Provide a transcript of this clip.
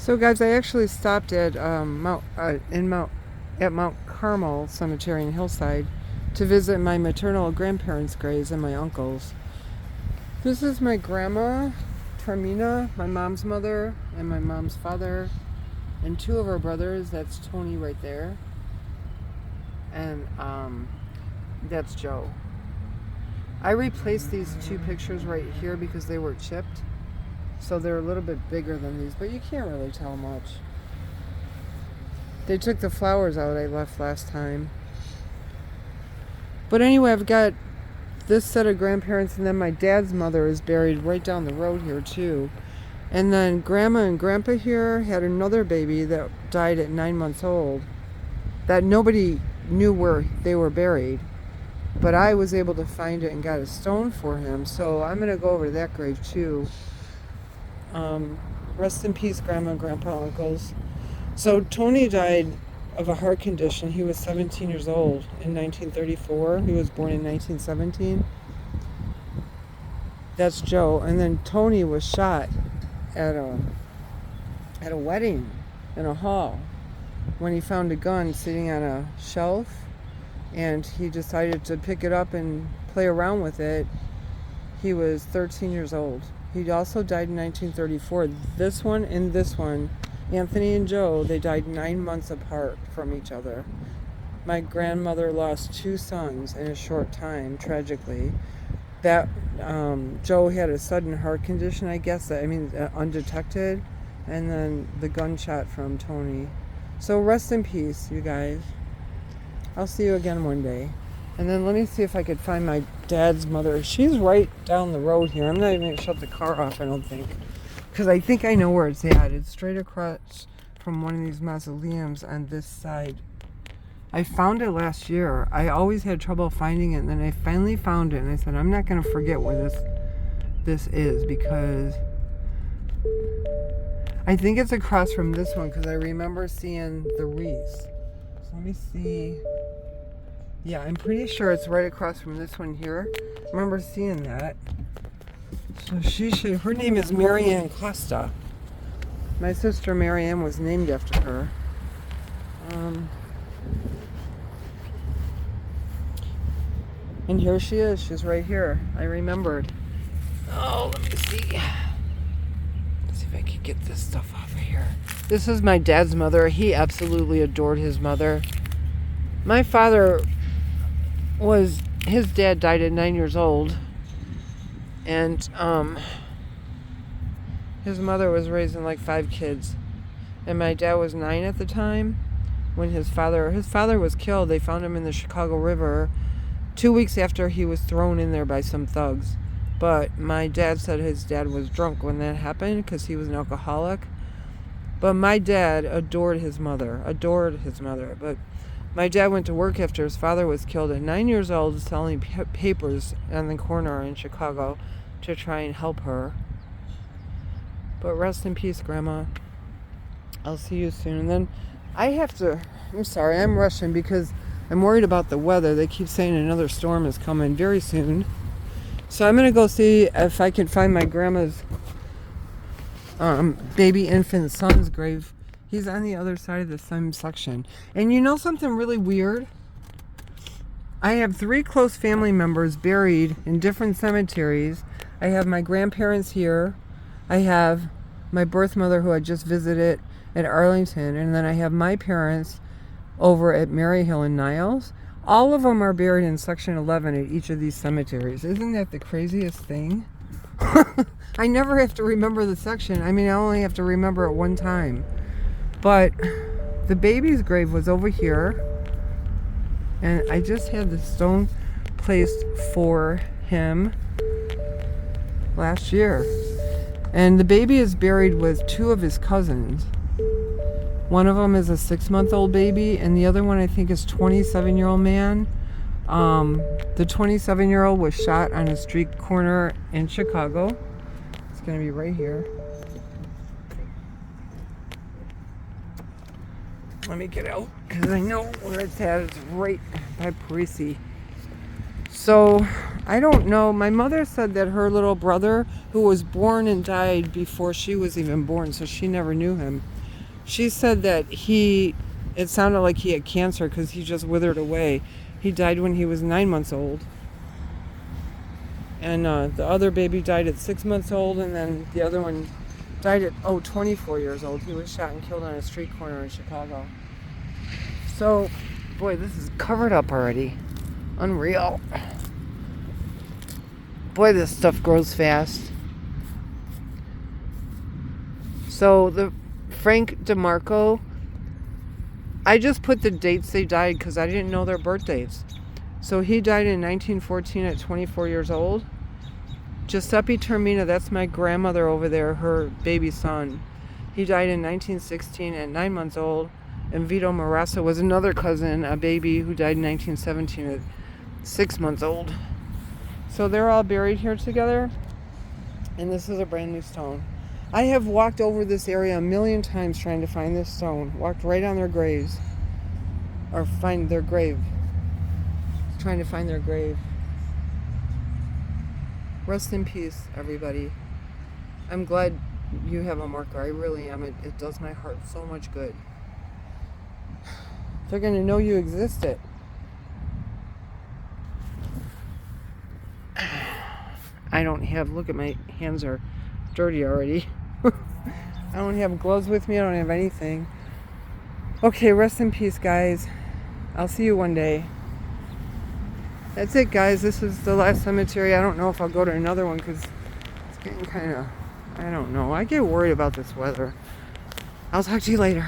So, guys, I actually stopped at Mount Carmel Cemetery in Hillside to visit my maternal grandparents' graves and my uncles. This is my grandma, Carmina, my mom's mother, and my mom's father, and two of our brothers. That's Tony right there, and that's Joe. I replaced these two pictures right here because they were chipped. So they're a little bit bigger than these, but you can't really tell much. They took the flowers out I left last time. But anyway, I've got this set of grandparents, and then my dad's mother is buried right down the road here too. And then grandma and grandpa here had another baby that died at 9 months old that nobody knew where they were buried. But I was able to find it and got a stone for him. So I'm going to go over to that grave too. Rest in peace, grandma and grandpa, uncles. So Tony died of a heart condition. He was 17 years old in 1934. He was born in 1917. That's Joe. And then Tony was shot at a wedding in a hall when he found a gun sitting on a shelf, and he decided to pick it up and play around with it. He was 13 years old. He also died in 1934. This one and this one, Anthony and Joe, they died 9 months apart from each other. My grandmother lost 2 sons in a short time, tragically. That Joe had a sudden heart condition, I guess, undetected, and then the gunshot from Tony. So rest in peace, you guys. I'll see you again one day. And then let me see if I could find my dad's mother. She's right down the road here. I'm not even going to shut the car off, I don't think. Because I think I know where it's at. It's straight across from one of these mausoleums on this side. I found it last year. I always had trouble finding it. And then I finally found it. And I said, I'm not going to forget where this is. Because I think it's across from this one. Because I remember seeing the wreaths. So let me see. Yeah, I'm pretty sure it's right across from this one here. I remember seeing that. So her name is Marianne Costa. My sister Marianne was named after her. And here she is. She's right here. I remembered. Oh, let me see. Let's see if I can get this stuff off of here. This is my dad's mother. He absolutely adored his mother. My father his dad died at 9 years old, and his mother was raising like 5 kids, and my dad was 9 at the time when his father was killed. They found him in the Chicago River 2 weeks after he was thrown in there by some thugs. But my dad said his dad was drunk when that happened because he was an alcoholic. But my dad adored his mother. But my dad went to work after his father was killed at 9 years old, selling papers on the corner in Chicago to try and help her. But rest in peace, Grandma. I'll see you soon. And then I'm sorry, I'm rushing because I'm worried about the weather. They keep saying another storm is coming very soon. So I'm going to go see if I can find my grandma's baby infant son's grave. He's on the other side of the same section. And you know something really weird? I have 3 close family members buried in different cemeteries. I have my grandparents here. I have my birth mother who I just visited at Arlington. And then I have my parents over at Maryhill and Niles. All of them are buried in section 11 at each of these cemeteries. Isn't that the craziest thing? I never have to remember the section. I only have to remember it one time. But the baby's grave was over here, and I just had the stone placed for him last year. And the baby is buried with 2 of his cousins. One of them is a 6-month-old baby, and the other one I think is 27-year-old man. The 27-year-old was shot on a street corner in Chicago. It's going to be right here. Let me get out because I know where it's at. It's right by Parisi. So I don't know. My mother said that her little brother, who was born and died before she was even born, so she never knew him. She said that it sounded like he had cancer because he just withered away. He died when he was 9 months old. And the other baby died at 6 months old, and then the other one died at 24 years old. He was shot and killed on a street corner in Chicago. So, boy, this is covered up already. Unreal. Boy, this stuff grows fast. So the Frank DeMarco, I just put the dates they died because I didn't know their birth dates. So he died in 1914 at 24 years old. Giuseppe Termina, that's my grandmother over there, her baby son. He died in 1916 at 9 months old. And Vito Marassa was another cousin, a baby who died in 1917 at 6 months old. So they're all buried here together. And this is a brand new stone. I have walked over this area a million times trying to find this stone. Walked right on their graves. Or find their grave. Trying to find their grave. Rest in peace, everybody. I'm glad you have a marker. I really am. It does my heart so much good. They're going to know you existed. I don't have, look at my hands are dirty already. I don't have gloves with me. I don't have anything. Okay, rest in peace, guys. I'll see you one day. That's it, guys. This is the last cemetery. I don't know if I'll go to another one because it's getting kind of, I don't know. I get worried about this weather. I'll talk to you later.